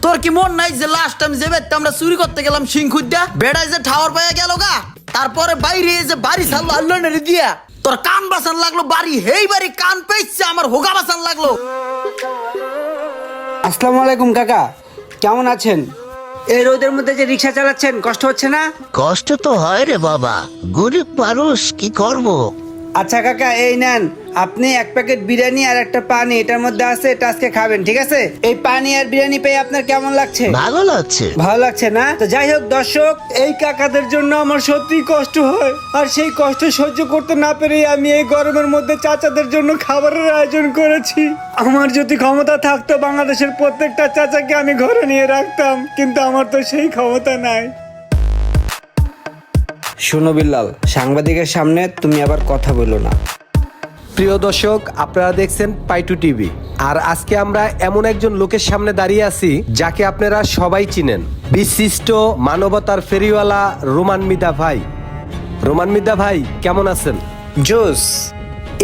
তোর কি মন নাই যে লাস্ট টাইম যে বেতে আমরা চুরি করতে গেলাম সিংখুদ্দা বেড়ায় যে টাওয়ার পাইয়া গেল গা, তারপরে বাইরে যে বাড়ি ছাড়লো আল্লাহ দিয়া তোর কান বাসান লাগলো বাড়ি, হেই বাড়ি কান পেয়েছে আমার হোগা বাসান লাগলো। আসসালামু আলাইকুম কাকা, কেমন আছেন? এই রোদের মধ্যে যে রিক্সা চালাচ্ছেন কষ্ট হচ্ছে না? কষ্ট তো হয় রে বাবা, গরিব মানুষ কি করব। আচ্ছা কাকা, এই নেন আপনি এক প্যাকেট বিরিয়ানি আর একটা পানি, এটার মধ্যে আছে, এটা আজকে খাবেন, ঠিক আছে? এই পানি আর বিরিয়ানি পেয়ে আপনার কেমন লাগছে? ভালো লাগছে। ভালো লাগছে না? তো যাই হোক দর্শক, এই কাকাদের জন্য আমার সত্যি কষ্ট হয়, আর সেই কষ্ট সহ্য করতে না পেরে আমি এই গরমের মধ্যে চাচাদের জন্য খাবারের আয়োজন করেছি। আমার যদি ক্ষমতা থাকতো বাংলাদেশের প্রত্যেকটা চাচাকে আমি ঘরে নিয়ে রাখতাম, কিন্তু আমার তো সেই ক্ষমতা নাই। শোনো বিল্লাল, সাংবাদিকের সামনে তুমি আবার কথা বলো না। প্রিয় দর্শক, আপনারা দেখছেন পাইটু টিভি। আর আজকে আমরা এমন একজন লোকের সামনে দাঁড়িয়ে আছি যাকে আপনারা সবাই চিনেন, বিশিষ্ট মানবতার ফেরিওয়ালা রোমান মৃধা ভাই। রোমান মৃধা ভাই কেমন আছেন? জোস।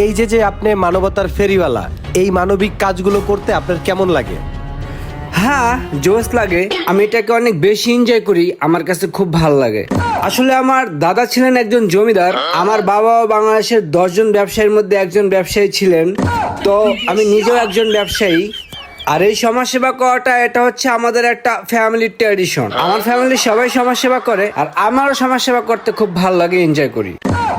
এই যে আপনি মানবতার ফেরিওয়ালা, এই মানবিক কাজগুলো করতে আপনার কেমন লাগে? হ্যাঁ, জোস লাগে। আমি এটাকে অনেক বেশি এনজয় করি, আমার কাছে খুব ভালো লাগে। আসলে আমার দাদা ছিলেন একজন জমিদার, আমার বাবাও বাংলাদেশের 10 জন ব্যবসায়ীর মধ্যে একজন ব্যবসায়ী ছিলেন, তো আমি নিজেও একজন ব্যবসায়ী। আর এই সমাজসেবা করাটা এটা হচ্ছে আমাদের একটা ফ্যামিলির ট্র্যাডিশন। আমার ফ্যামিলির সবাই সমাজসেবা করে, আর আমারও সমাজসেবা করতে খুব ভালো লাগে, এনজয় করি।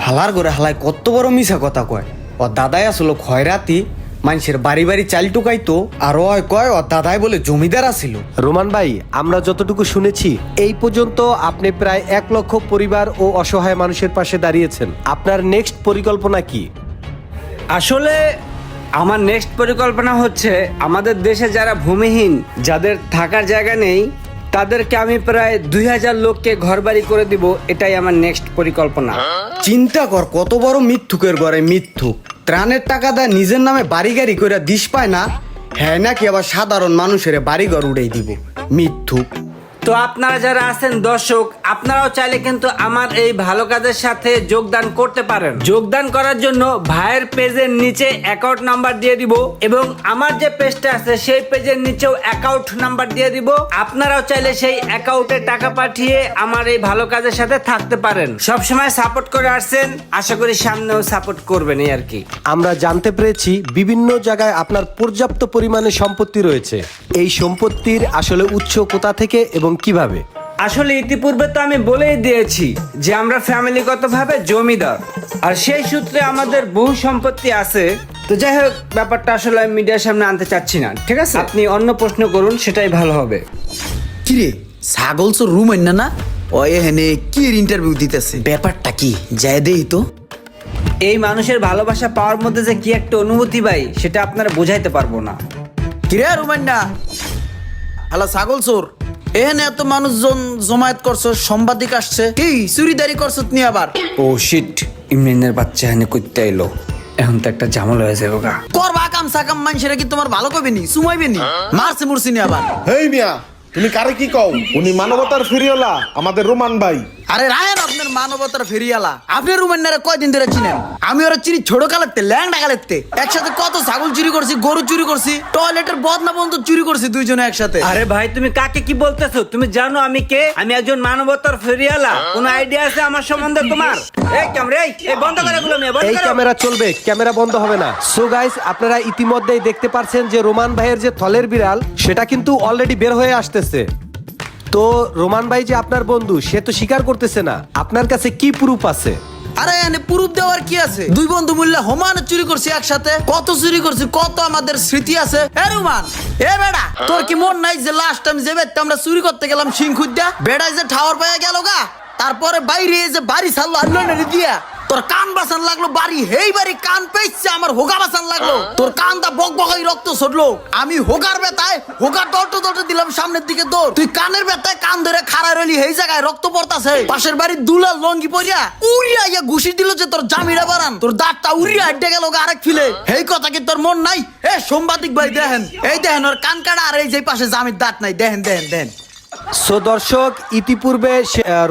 হালার করে হালায় কত বড় মিছা কথা কয়। ও দাদাই আসলো খয়রাতি, মানুষের বাড়ি বাড়ি চাল টুকাইতো, আর ওই কয় ও দাদাই বলে জমিদার আছিল। রোমান ভাই, আমরা যতটুকু শুনেছি এই পর্যন্ত আপনি প্রায় 1 লক্ষ পরিবার ও অসহায় মানুষের পাশে দাঁড়িয়েছেন। আপনার নেক্সট পরিকল্পনা কি? আসলে আমার নেক্সট পরিকল্পনা হচ্ছে আমাদের দেশে যারা ভূমিহীন, যাদের থাকার জায়গা নেই, তাদেরকে আমি প্রায় 2000 লোককে ঘরবাড়ি করে দিব। এটাই আমার নেক্সট পরিকল্পনা। চিন্তা কর কত বড় মিথ্যুকের ঘরে মিথ্যুক, ত্রাণের টাকা দেয় নিজের নামে বাড়ি গাড়ি করে দিস পায় না, হ্যাঁ নাকি আবার সাধারণ মানুষের বাড়ি ঘর উড়াই দিব। মিথ্যুক। তো আপনারা যারা আছেন দর্শক, আপনারাও চাইলে কিন্তু আমার এই ভালো কাজের সাথে যোগদান করতে পারেন। যোগদান করার জন্য ভাইয়ের পেজের নিচে অ্যাকাউন্ট নাম্বার দিয়ে দিব, এবং আমার যে পেজটা আছে সেই পেজের নিচেও অ্যাকাউন্ট নাম্বার দিয়ে দিব। আপনারাও চাইলে সেই অ্যাকাউন্টে টাকা পাঠিয়ে আমার এই ভালো কাজের সাথে থাকতে পারেন। সবসময় সাপোর্ট করে আসছেন, আশা করি সামনেও সাপোর্ট করবেন, এই আর কি। আমরা জানতে পেরেছি বিভিন্ন জায়গায় আপনার পর্যাপ্ত পরিমাণে সম্পত্তি রয়েছে। এই সম্পত্তির আসলে উৎস কোথা থেকে এবং কিভাবে? আসলে ইতিপূর্বে তো আমি বলেই দিয়েছি যে আমরা ফ্যামিলিগতভাবে জমিদার, আর সেই সূত্রে আমাদের বহু সম্পত্তি আছে। তো যাই হোক, ব্যাপারটা আসলে আমি মিডিয়ার সামনে আনতে চাচ্ছি না, ঠিক আছে? আপনি অন্য প্রশ্ন করুন, সেটাই ভালো হবে। কিরে ছাগল চোর রুম আইন না, ও এখানে কি ইন্টারভিউ দিতেছে, ব্যাপারটা কি যায় দেই তো। এই মানুষের ভালোবাসা পাওয়ার মধ্যে যে কি একটা অনুভূতি ভাই, সেটা আপনারা বোঝাইতে পারবো না। কিরে রুমাইন না হালা ছাগল চোর, এখানে এত মানুষজন জমায়েত করছো, সাংবাদিক আসছে, কি চুরিদারি করছো নি আবার? ও শিট, ইমরানের বাচ্চা এখানে করতে এলো, এখন তো একটা ঝামেলা হয়ে যাবে গা। করবা কাম সাকাম মানুষেরা কি তোমার ভালো কবে নি, সুমাইবে নি, মারছে মুরছি নি আবার। হেই মিয়া, তুমি কারে কি কও? উনি মানবতার ফেরিওয়ালা আমাদের রোমান ভাই। আরে রায়ন আপনার মানবতার ফেরিয়ালা, আপনি রুমান্নারে কয়দিন ধরে চিনেন? আমি ওরা চিনি ছোট কালেতে, ল্যাংডা কালেতে। একসাথে কত ছাগল চুরি করছি, গরু চুরি করছি, টয়লেটের বদনা পর্যন্ত চুরি করছি দুইজনে একসাথে। আরে ভাই, তুমি কাকে কি বলতেছো? তুমি জানো আমি কে? আমি একজন মানবতার ফেরিয়ালা। কোন আইডিয়া আছে আমার সম্বন্ধে তোমার? এই ক্যামেরা, এই বন্ধ করে এগুলো, মেয়ে বন্ধ এই করো। ক্যামেরা চলবে, ক্যামেরা বন্ধ হবে না। সো গাইস, আপনারা ইতিমধ্যেই দেখতে পাচ্ছেন যে রোমান ভাইয়ের যে থলের বিড়াল, সেটা কিন্তু অলরেডি বের হয়ে আসতেছে। তো রোমান ভাই যে আপনার বন্ধু, সে তো স্বীকার করতেছে না। আপনার কাছে কি প্রুফ আছে? আরে এনে প্রুফ দেওয়ার কি আছে? দুই বন্ধু মিললে হোমানে চুরি করছি একসাথে, কত চুরি করছি, কত আমাদের স্মৃতি আছে। এ রুমান, এ বেড়া, তোর কি মন নাই যে লাস্ট টাইম যে বেতে আমরা চুরি করতে গেলাম সিংখুদ্দা বেড়ায় যে টাওয়ার পাইয়া গেল গা, তারপরে বাইরে যে বাড়ি ছাড়লো আল্লাহ দিয়া তোর কান বাসান লাগলো বাড়ি, হেই বাড়ি কান পেয়েছে আমার হোগা বাসান লাগলো। তোর কানটা বক বকাই রক্ত ছড়লো, আমি হোগার বেতায় হোগা দৌড়তে দিলাম সামনের দিকে দৌড়, তুই কানের বেতায় কান ধরে খাড়া রইলি, এই জায়গায় রক্ত পড়তাছে। পাশের বাড়ির দুলাল লঙ্গি পরিয়া উড়িয়া ইয়া ঘুষি দিল যে তোর জামিরা বাড়ান, তোর দাঁতটা উড়িয়া হেঁটে গেল আরেক ফিলে। এই কথা কি তোর মন নাই? এ সাংবাদিক ভাই দেখেন, এই দেখেন ওর কান কাটা, আর এই যে পাশে জামির দাঁত নাই, দেখেন দেখেন দেখেন। সো দর্শক, ইতিপূর্বে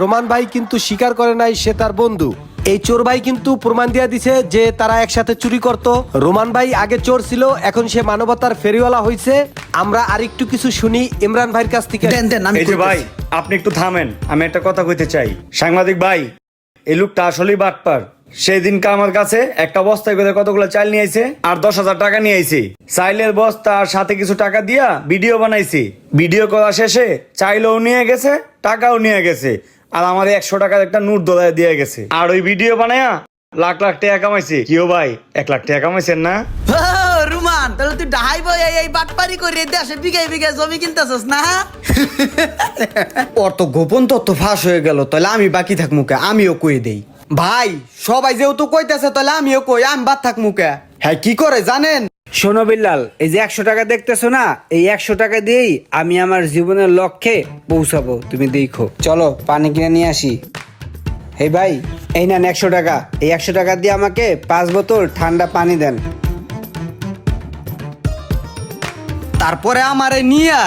রোমান ভাই কিন্তু স্বীকার করে নাই সে তার বন্ধু। এই চোর ভাই কিন্তু প্রমাণ দিয়ে দিছে যে তারা একসাথে চুরি করত। রোমান ভাই আগে চোর ছিল, এখন সে মানবতার ফেরিওয়ালা হয়েছে। আমরা আরেকটু কিছু শুনি ইমরান ভাইয়ের কাছ থেকে। দেন দেন, আমি এই যে ভাই, কইতেছি। আপনি একটু থামেন, আমি একটা কথা কইতে চাই। সাংবাদিক ভাই, এই লোকটা আসলেই বাটপার। সেই দিনকে আমার কাছে একটা বস্তায় করে কতগুলো চাল নিয়ে আইছে আর 10,000 টাকা নিয়ে আইছে। চাইলের বস্তা আর সাথে কিছু টাকা দিয়া ভিডিও বানাইছি। ভিডিও করা শেষে চাইলেও নিয়ে গেছে, টাকাও নিয়ে গেছে, আর আমার 100 টাকার একটা নোট দোলায় দিয়ে গেছে। আর ওই ভিডিও বানায়া লাখ লাখ টাকা কামাইছে। কিও ভাই, 1 লাখ টাকা কামাইছেন না? ও, রুমান, তাহলে তুই ডাহাই বই এই বাটপারি করে দেশে বিঘায় বিঘায় জমি কিনতেছস না? ওর তো গোপন তথ্য ফাঁস হয়ে গেল, তাহলে আমি বাকি থাক মুখে, আমিও কয়ে দেই। ভাই সবাই যেহেতু কইতেছে, তাহলে আমিও কই, আমি বাদ থাক মুখে। হ্যাঁ, কি করে জানেন? শোনো বিল্লাল, এই যে 100 টাকা দেখতেছো না, এই 100 টাকা দিয়েই আমি আমার জীবনের লক্ষ্যে পৌঁছাবো। তুমি দেখো, চলো পানি কিনে নিয়ে আসি। এই ভাই, এই নেন 100 টাকা। এই 100 টাকা দিয়ে আমাকে 5 বোতল ঠান্ডা পানি দেন। তারপরে আমারে নিয়া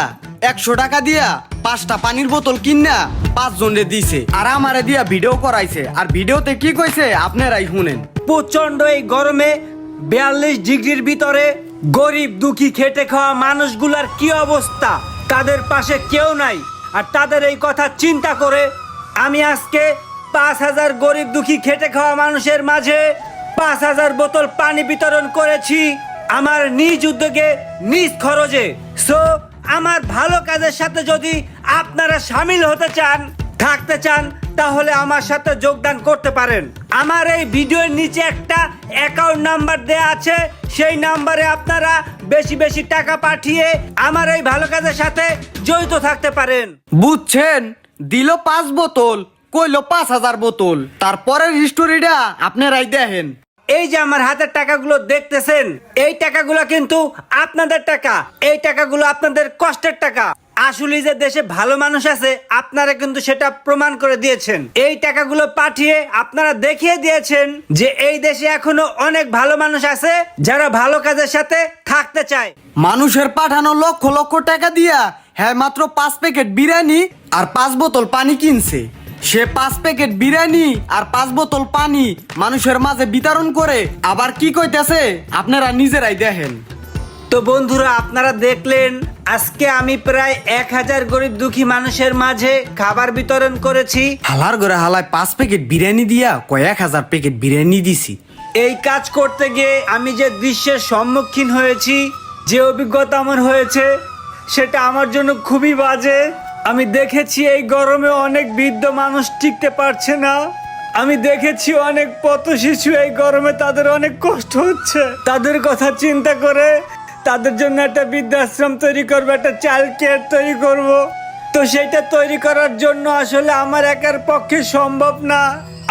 100 টাকা দিয়া 5টা পানির বোতল কিনা 5 জনরে দিছে, আর আমারে দিয়া ভিডিও করাইছে। আর ভিডিওতে কি কইছে আপনারাই শুনেন। প্রচন্ড এই গরমে 42 ডিগ্রির ভিতরে গরিব দুঃখী খেটে খাওয়া মানুষগুলার কি অবস্থা, তাদের পাশে কেউ নাই। আর তাদের এই কথা চিন্তা করে আমি আজকে 5,000 গরিব দুঃখী খেটে খাওয়া মানুষের মাঝে 5,000 বোতল পানি বিতরণ করেছি আমার নিজ উদ্যোগে, নিজ খরচে। সো আমার ভালো কাজের সাথে যদি আপনারা সামিল হতে চান, থাকতে চান, তাহলে আমার সাথে যোগদান করতে পারেন। আমার এই ভিডিওর নিচে একটা অ্যাকাউন্ট নাম্বার দেয়া আছে, সেই নাম্বারে আপনারা বেশি বেশি টাকা পাঠিয়ে আমার এই ভালো কাজের সাথে জড়িত থাকতে পারেন। বুঝছেন? দিল 5 বোতল, কইলো 5,000 বোতল। তারপরের হিস্টোরিটা আপনারাই দেখেন। এই যে আমার হাতের টাকাগুলো দেখতেছেন, এই টাকাগুলো কিন্তু আপনাদের টাকা, এই টাকাগুলো আপনাদের কষ্টের টাকা। আসলে যে দেশে ভালো মানুষ আছে, আপনারা কিন্তু সেটা প্রমাণ করে দিয়েছেন। এই টাকাগুলো পাঠিয়ে আপনারা দেখিয়ে দিয়েছেন যে এই দেশে এখনো অনেক ভালো মানুষ আছে যারা ভালো কাজের সাথে থাকতে চায়। মানুষের পাঠানো লক্ষ লক্ষ টাকা দিয়া হ্যাঁ মাত্র 5 প্যাকেট বিরিয়ানি আর 5 বোতল পানি কিনছে। সে 5 প্যাকেট বিরিয়ানি আর 5 বোতল পানি মানুষের মাঝে বিতরণ করে আবার কি কইতেছে আপনারা নিজেরাই দেখেন। তো বন্ধুরা, আপনারা দেখলেন আজকে আমি প্রায় 1000 গরিব দুঃখী মানুষের মাঝে খাবার বিতরণ করেছি। হালার ঘরে হালায় 5 প্যাকেট বিরিয়ানি দিয়া কয়েক হাজার প্যাকেট বিরিয়ানি দিছি। এই কাজ করতে গিয়ে আমি যে দৃশ্যের সম্মুখীন হয়েছি, যে অভিজ্ঞতা আমার হয়েছে, সেটা আমার জন্য খুবই বাজে। আমি দেখেছি এই গরমে অনেক বৃদ্ধ মানুষ টিকতে পারছে না। আমি দেখেছি অনেক পথ শিশু এই গরমে তাদের অনেক কষ্ট হচ্ছে। তাদের কথা চিন্তা করে তাদের জন্য একটা বৃদ্ধাশ্রম তৈরি করবো, একটা চাইল্ড কেয়ার তৈরি করব। তো সেটা তৈরি করার জন্য আসলে আমার একার পক্ষে সম্ভব না,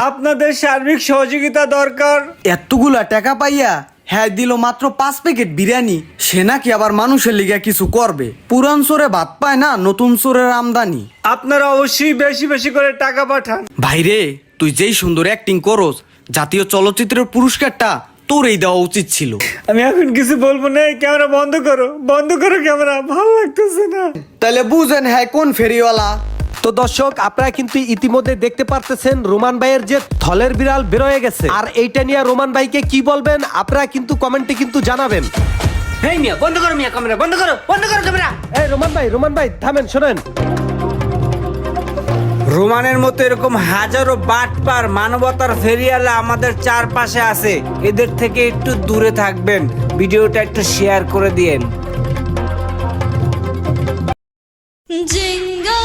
আপনাদের সার্বিক সহযোগিতা দরকার। এতগুলা টাকা পাইয়া হ্যাঁ দিল মাত্র 5 প্যাকেট বিরিয়ানি। সে নাকি আবার মানুষের লিগে কিছু করবে। পুরান চোরে ভাত পায় না, নতুন চোরের আমদানি। আপনারা অবশ্যই বেশি বেশি করে টাকা পাঠান। ভাইরে, তুই যেই সুন্দর অ্যাক্টিং করস, জাতীয় চলচ্চিত্রের পুরস্কারটা তোরই দেওয়া উচিত ছিল। আমি এখন কিছু বলবো না, এই ক্যামেরা বন্ধ করো, বন্ধ করো ক্যামেরা, ভালো লাগতেছে না। তাহলে বুঝেন হ্যাঁ কোন ফেরিওয়ালা। তো দর্শক, আপনারা কিন্তু ইতিমধ্যে দেখতে পারতেছেন রোমান ভাইয়ের যে থলের বিড়াল বেরোয় গেছে। আর এইটা নিয়ে রোমান ভাইকে কি বলবেন আপনারা কিন্তু কমেন্টে কিন্তু জানাবেন। হেই মিয়া, বন্ধ করো মিয়া ক্যামেরা, বন্ধ করো, বন্ধ করো ক্যামেরা। এই রোমান ভাই থামেন, শোনেন। রোমানের মতো এরকম হাজারো বাটপার মানবতার ফেরিওয়ালা আমাদের চারপাশে আছে, এদের থেকে একটু দূরে থাকবেন। ভিডিওটা একটু শেয়ার করে দিয়েন। Jingle